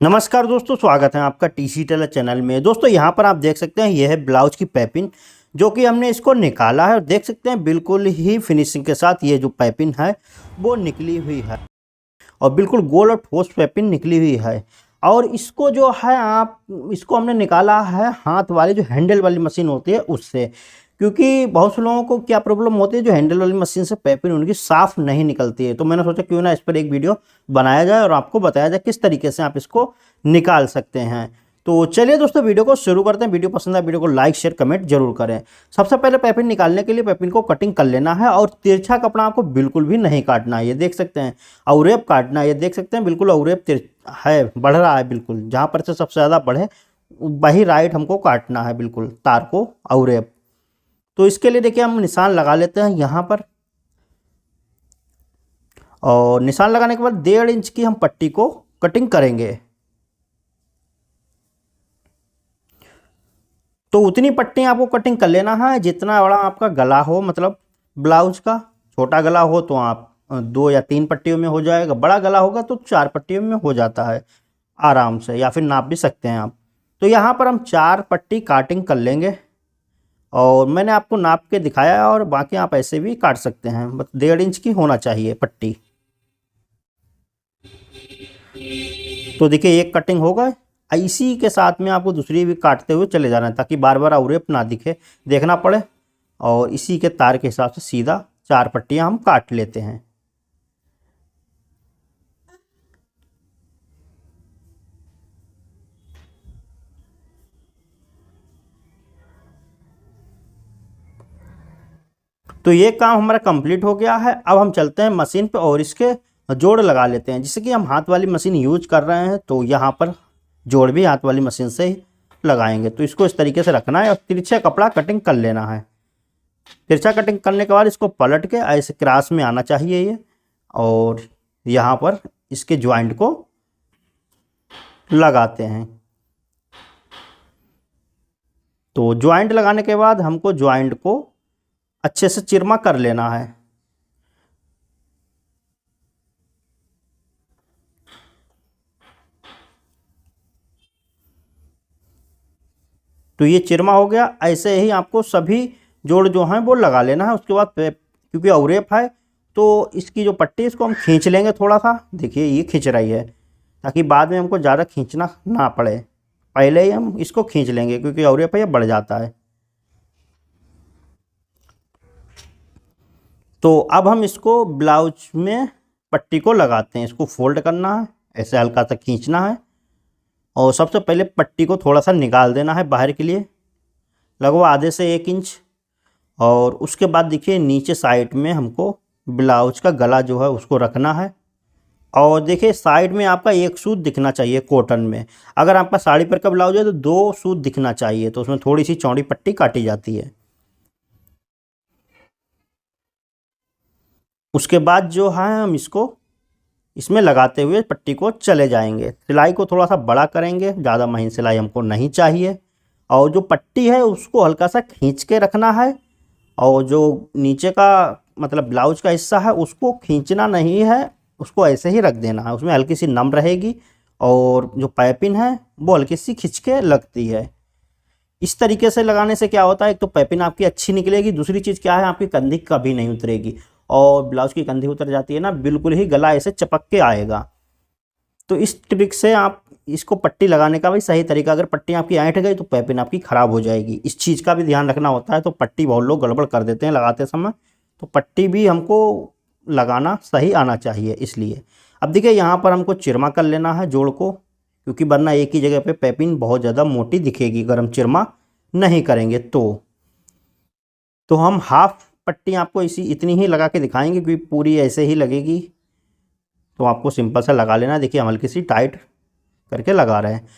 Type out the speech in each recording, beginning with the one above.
नमस्कार दोस्तों, स्वागत है आपका टीसी टेलर चैनल में। दोस्तों यहाँ पर आप देख सकते हैं यह है ब्लाउज की पाइपिंग जो कि हमने इसको निकाला है और देख सकते हैं बिल्कुल ही फिनिशिंग के साथ ये जो पाइपिंग है वो निकली हुई है और बिल्कुल गोल और ठोस पाइपिंग निकली हुई है। और इसको जो है आप इसको हमने निकाला है हाथ वाली जो हैंडल वाली मशीन होती है उससे, क्योंकि बहुत से लोगों को क्या प्रॉब्लम होती है जो हैंडल वाली मशीन से पाइपिंग उनकी साफ़ नहीं निकलती है। तो मैंने सोचा क्यों ना इस पर एक वीडियो बनाया जाए और आपको बताया जाए किस तरीके से आप इसको निकाल सकते हैं। तो चलिए दोस्तों वीडियो को शुरू करते हैं। वीडियो पसंद आए वीडियो को लाइक शेयर कमेंट जरूर करें। सबसे पहले पाइपिंग निकालने के लिए पाइपिंग को कटिंग कर लेना है और तिरछा कपड़ा आपको बिल्कुल भी नहीं काटना है। ये देख सकते हैं अवरेप काटना है, ये देख सकते हैं बिल्कुल अवरेप है, बढ़ रहा है, बिल्कुल जहाँ पर से सबसे ज़्यादा बढ़े वही राइट हमको काटना है, बिल्कुल तार को अवरेप। तो इसके लिए देखिए हम निशान लगा लेते हैं यहाँ पर और निशान लगाने के बाद 1.5 इंच की हम पट्टी को कटिंग करेंगे। तो उतनी पट्टी आपको कटिंग कर लेना है जितना बड़ा आपका गला हो, मतलब ब्लाउज का छोटा गला हो तो आप 2 या 3 पट्टियों में हो जाएगा, बड़ा गला होगा तो 4 पट्टियों में हो जाता है आराम से, या फिर नाप भी सकते हैं आप। तो यहाँ पर हम 4 पट्टी काटिंग कर लेंगे और मैंने आपको नाप के दिखाया है और बाकी आप ऐसे भी काट सकते हैं, बस 1.5 इंच की होना चाहिए पट्टी। तो देखिए एक कटिंग होगा, इसी के साथ में आपको दूसरी भी काटते हुए चले जाना है ताकि बार बार अवरेप ना दिखे, देखना पड़े। और इसी के तार के हिसाब से सीधा 4 पट्टियां हम काट लेते हैं। तो ये काम हमारा कंप्लीट हो गया है। अब हम चलते हैं मशीन पे और इसके जोड़ लगा लेते हैं। जैसे कि हम हाथ वाली मशीन यूज कर रहे हैं तो यहाँ पर जोड़ भी हाथ वाली मशीन से ही लगाएंगे। तो इसको इस तरीके से रखना है और तिरछा कपड़ा कटिंग कर लेना है। तिरछा कटिंग करने के बाद इसको पलट के ऐसे क्रॉस में आना चाहिए ये, और यहाँ पर इसके ज्वाइंट को लगाते हैं। तो ज्वाइंट लगाने के बाद हमको ज्वाइंट को अच्छे से चिरमा कर लेना है। तो ये चिरमा हो गया। ऐसे ही आपको सभी जोड़ जो हैं वो लगा लेना है। उसके बाद क्योंकि अवरेप है तो इसकी जो पट्टी इसको हम खींच लेंगे थोड़ा सा। देखिए ये खींच रही है ताकि बाद में हमको ज़्यादा खींचना ना पड़े, पहले ही हम इसको खींच लेंगे क्योंकि अवरेप है ये बढ़ जाता है। तो अब हम इसको ब्लाउज में पट्टी को लगाते हैं। इसको फोल्ड करना है, ऐसे हल्का सा खींचना है और सबसे पहले पट्टी को थोड़ा सा निकाल देना है बाहर के लिए, लगभग आधे से 1 इंच। और उसके बाद देखिए नीचे साइड में हमको ब्लाउज का गला जो है उसको रखना है। और देखिए साइड में आपका एक सूत दिखना चाहिए कॉटन में। अगर आपका साड़ी पर का ब्लाउज है तो 2 सूत दिखना चाहिए, तो उसमें थोड़ी सी चौड़ी पट्टी काटी जाती है। उसके बाद जो है हम इसको इसमें लगाते हुए पट्टी को चले जाएंगे। सिलाई को थोड़ा सा बड़ा करेंगे, ज़्यादा महीन सिलाई हमको नहीं चाहिए। और जो पट्टी है उसको हल्का सा खींच के रखना है और जो नीचे का मतलब ब्लाउज का हिस्सा है उसको खींचना नहीं है, उसको ऐसे ही रख देना है। उसमें हल्की सी नम रहेगी और जो पाइपिंग है वो हल्की सी खिंच के लगती है। इस तरीके से लगाने से क्या होता है, एक तो पाइपिंग आपकी अच्छी निकलेगी, दूसरी चीज़ क्या है आपकी कंधी कभी नहीं उतरेगी। और ब्लाउज की कंधी उतर जाती है ना, बिल्कुल ही गला ऐसे चपक के आएगा। तो इस ट्रिक से आप इसको पट्टी लगाने का भी सही तरीका, अगर पट्टी आपकी ऐंठ गई तो पाइपिंग आपकी ख़राब हो जाएगी। इस चीज़ का भी ध्यान रखना होता है। तो पट्टी बहुत लोग गड़बड़ कर देते हैं लगाते समय, तो पट्टी भी हमको लगाना सही आना चाहिए इसलिए। अब देखिए यहाँ पर हमको चिरमा कर लेना है जोड़ को, क्योंकि वरना एक ही जगह पे पाइपिंग बहुत ज़्यादा मोटी दिखेगी अगर हम चिरमा नहीं करेंगे। तो हम हाफ पट्टी आपको इतनी ही लगा के दिखाएंगे क्योंकि पूरी ऐसे ही लगेगी। तो आपको सिंपल सा लगा लेना। देखिए हम हल्की सी टाइट करके लगा रहे हैं।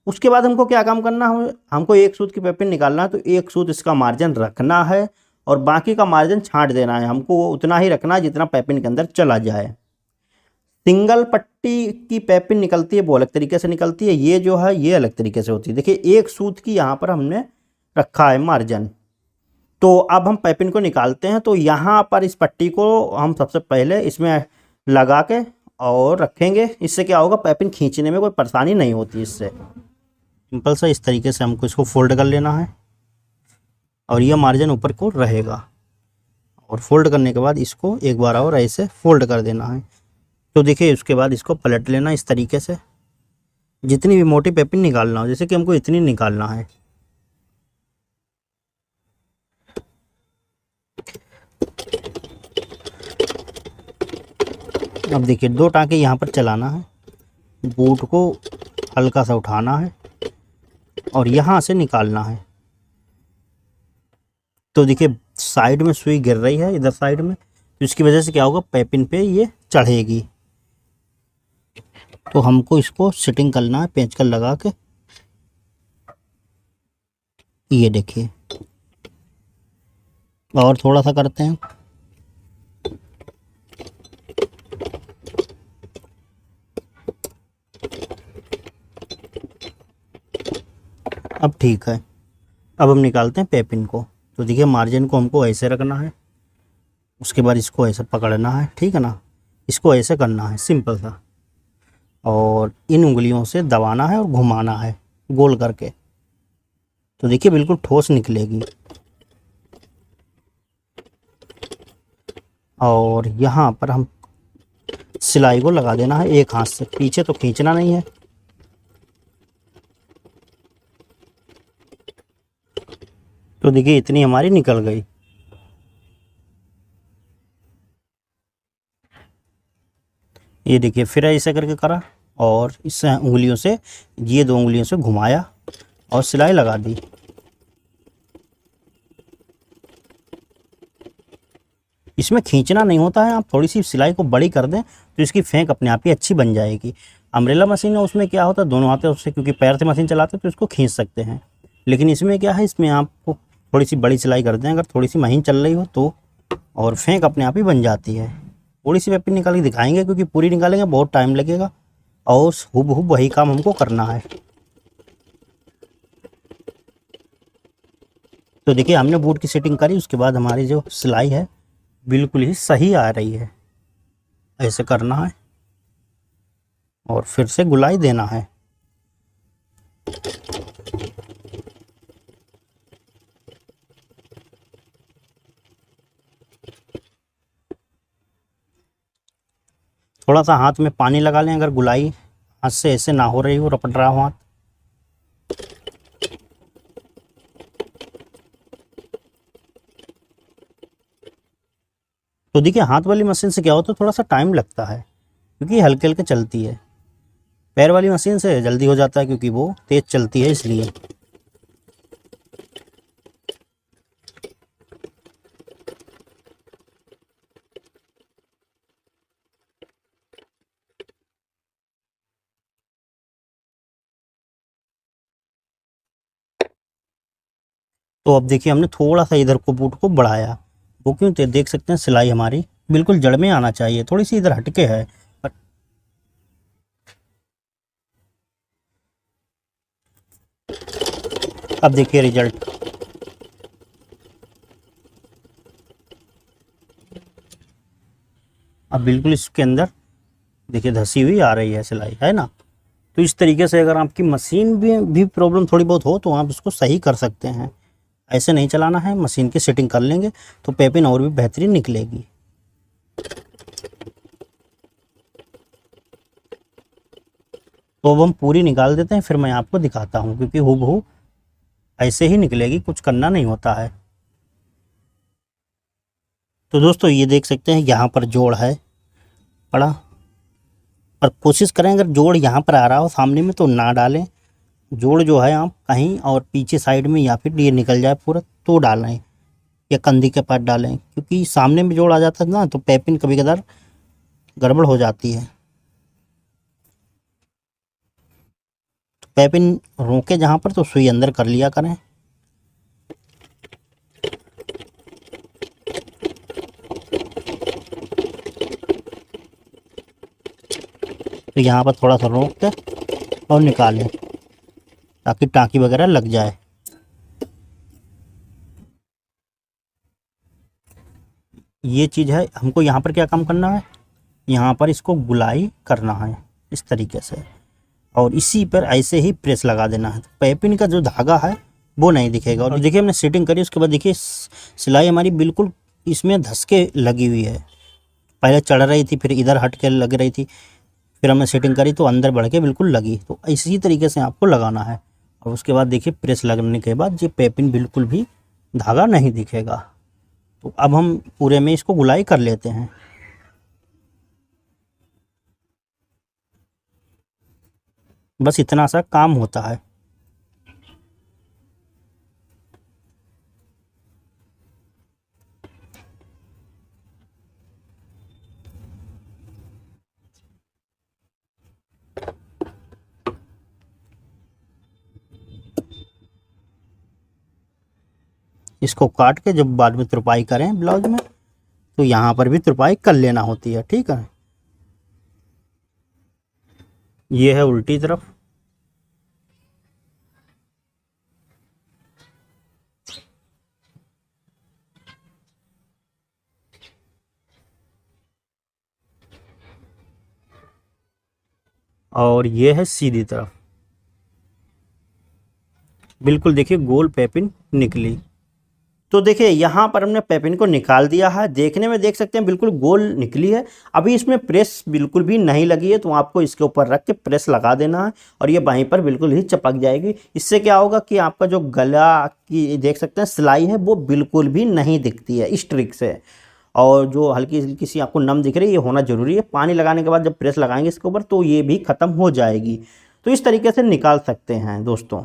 उसके बाद हमको क्या काम करना है, हमको एक सूत की पाइपिंग निकालना है। तो एक सूत इसका मार्जिन रखना है और बाकी का मार्जिन छांट देना है। हमको उतना ही रखना है जितना पाइपिंग के अंदर चला जाए। सिंगल पट्टी की पाइपिंग निकलती है वो अलग तरीके से निकलती है, ये जो है ये अलग तरीके से होती है। देखिए एक सूत की यहाँ पर हमने रखा है मार्जिन। तो अब हम पाइपिंग को निकालते हैं। तो यहाँ पर इस पट्टी को हम सबसे पहले इसमें लगा के और रखेंगे। इससे क्या होगा, पाइपिंग खींचने में कोई परेशानी नहीं होती इससे। सिंपल सा इस तरीके से हमको इसको फोल्ड कर लेना है और यह मार्जिन ऊपर को रहेगा। और फोल्ड करने के बाद इसको एक बार और ऐसे फोल्ड कर देना है। तो देखिए उसके बाद इसको पलट लेना इस तरीके से। जितनी भी मोटी पाइपिंग निकालना हो, जैसे कि हमको इतनी निकालना है। अब देखिए 2 टाँके यहाँ पर चलाना है, बूट को हल्का सा उठाना है और यहाँ से निकालना है। तो देखिए साइड में सुई गिर रही है इधर साइड में, तो इसकी वजह से क्या होगा, पाइपिंग पे ये चढ़ेगी। तो हमको इसको सेटिंग करना है पेंचकस लगा के। ये देखिए और थोड़ा सा करते हैं। अब ठीक है। अब हम निकालते हैं पाइपिंग को। तो देखिए मार्जिन को हमको ऐसे रखना है, उसके बाद इसको ऐसे पकड़ना है, ठीक है ना। इसको ऐसे करना है सिंपल सा, और इन उंगलियों से दबाना है और घुमाना है गोल करके। तो देखिए बिल्कुल ठोस निकलेगी। और यहाँ पर हम सिलाई को लगा देना है एक हाथ से, पीछे तो खींचना नहीं है। तो देखिए इतनी हमारी निकल गई। ये देखिए फिर ऐसे करके करा और इस उंगलियों से, ये 2 उंगलियों से घुमाया और सिलाई लगा दी। इसमें खींचना नहीं होता है, आप थोड़ी सी सिलाई को बड़ी कर दें तो इसकी फेंक अपने आप ही अच्छी बन जाएगी। अम्ब्रेला मशीन है उसमें क्या होता है, दोनों हाथों से, क्योंकि पैर से मशीन चलाते हैं तो इसको खींच सकते हैं। लेकिन इसमें क्या है, इसमें आपको थोड़ी सी बड़ी सिलाई कर दें अगर थोड़ी सी महीन चल रही हो तो, और फेंक अपने आप ही बन जाती है। थोड़ी सी पाइपिंग निकाल के दिखाएंगे, क्योंकि पूरी निकालेंगे बहुत टाइम लगेगा और हूबहू वही काम हमको करना है। तो देखिए हमने बूट की सेटिंग करी, उसके बाद हमारी जो सिलाई है बिल्कुल ही सही आ रही है। ऐसे करना है और फिर से गुलाई देना है। थोड़ा सा हाथ में पानी लगा लें अगर गुलाई हाथ से ऐसे ना हो रही हो, रपट रहा हो हाथ। तो देखिए हाथ वाली मशीन से क्या होता है, थोड़ा सा टाइम लगता है क्योंकि हल्के हल्के चलती है। पैर वाली मशीन से जल्दी हो जाता है क्योंकि वो तेज़ चलती है इसलिए। तो अब देखिए हमने थोड़ा सा इधर को बूट को बढ़ाया, वो क्यों, तो देख सकते हैं सिलाई हमारी बिल्कुल जड़ में आना चाहिए, थोड़ी सी इधर हटके है। अब देखिए रिजल्ट। अब बिल्कुल इसके अंदर देखिए धसी हुई आ रही है सिलाई, है ना। तो इस तरीके से अगर आपकी मशीन भी प्रॉब्लम थोड़ी बहुत हो तो आप इसको सही कर सकते हैं। ऐसे नहीं चलाना है, मशीन की सेटिंग कर लेंगे तो पाइपिंग और भी बेहतरीन निकलेगी। तो अब हम पूरी निकाल देते हैं, फिर मैं आपको दिखाता हूँ, क्योंकि हूबहू ऐसे ही निकलेगी, कुछ करना नहीं होता है। तो दोस्तों ये देख सकते हैं यहाँ पर जोड़ है पड़ा, पर कोशिश करें अगर जोड़ यहाँ पर आ रहा हो सामने में तो ना डालें। जोड़ जो है आप कहीं और पीछे साइड में या फिर ये निकल जाए पूरा तो डालें, या कंधी के पास डालें, क्योंकि सामने में जोड़ आ जाता है ना तो पाइपिंग कभी कभार गड़बड़ हो जाती है। तो पाइपिंग रोके जहाँ पर तो सुई अंदर कर लिया करें। तो यहाँ पर थोड़ा सा रोक के और निकालें ताकि टाँकी वगैरह लग जाए। ये चीज़ है, हमको यहाँ पर क्या काम करना है, यहाँ पर इसको गुलाई करना है इस तरीके से, और इसी पर ऐसे ही प्रेस लगा देना है। पैपिन का जो धागा है वो नहीं दिखेगा। और देखिए हमने सेटिंग करी, उसके बाद देखिए सिलाई हमारी बिल्कुल इसमें धस के लगी हुई है। पहले चढ़ रही थी, फिर इधर हट के लग रही थी, फिर हमने सेटिंग करी तो अंदर बढ़ के बिल्कुल लगी। तो इसी तरीके से आपको लगाना है। और उसके बाद देखिए प्रेस लगने के बाद ये पैपिन बिल्कुल भी धागा नहीं दिखेगा। तो अब हम पूरे में इसको गुलाई कर लेते हैं। बस इतना सा काम होता है। इसको काट के जब बाद में तुरपाई करें ब्लाउज में, तो यहाँ पर भी तुरपाई कर लेना होती है। ठीक है, ये है उल्टी तरफ। और ये है सीधी तरफ। बिल्कुल देखिए गोल पैपिन निकली। तो देखिए यहाँ पर हमने पैपिन को निकाल दिया है। देखने में देख सकते हैं बिल्कुल गोल निकली है। अभी इसमें प्रेस बिल्कुल भी नहीं लगी है, तो आपको इसके ऊपर रख के प्रेस लगा देना है और ये वहीं पर बिल्कुल ही चिपक जाएगी। इससे क्या होगा कि आपका जो गला की देख सकते हैं सिलाई है वो बिल्कुल भी नहीं दिखती है इस ट्रिक से। और जो हल्की हल्की सी आपको नम दिख रही है, ये होना ज़रूरी है। पानी लगाने के बाद जब प्रेस लगाएंगे इसके ऊपर तो ये भी ख़त्म हो जाएगी। तो इस तरीके से निकाल सकते हैं दोस्तों।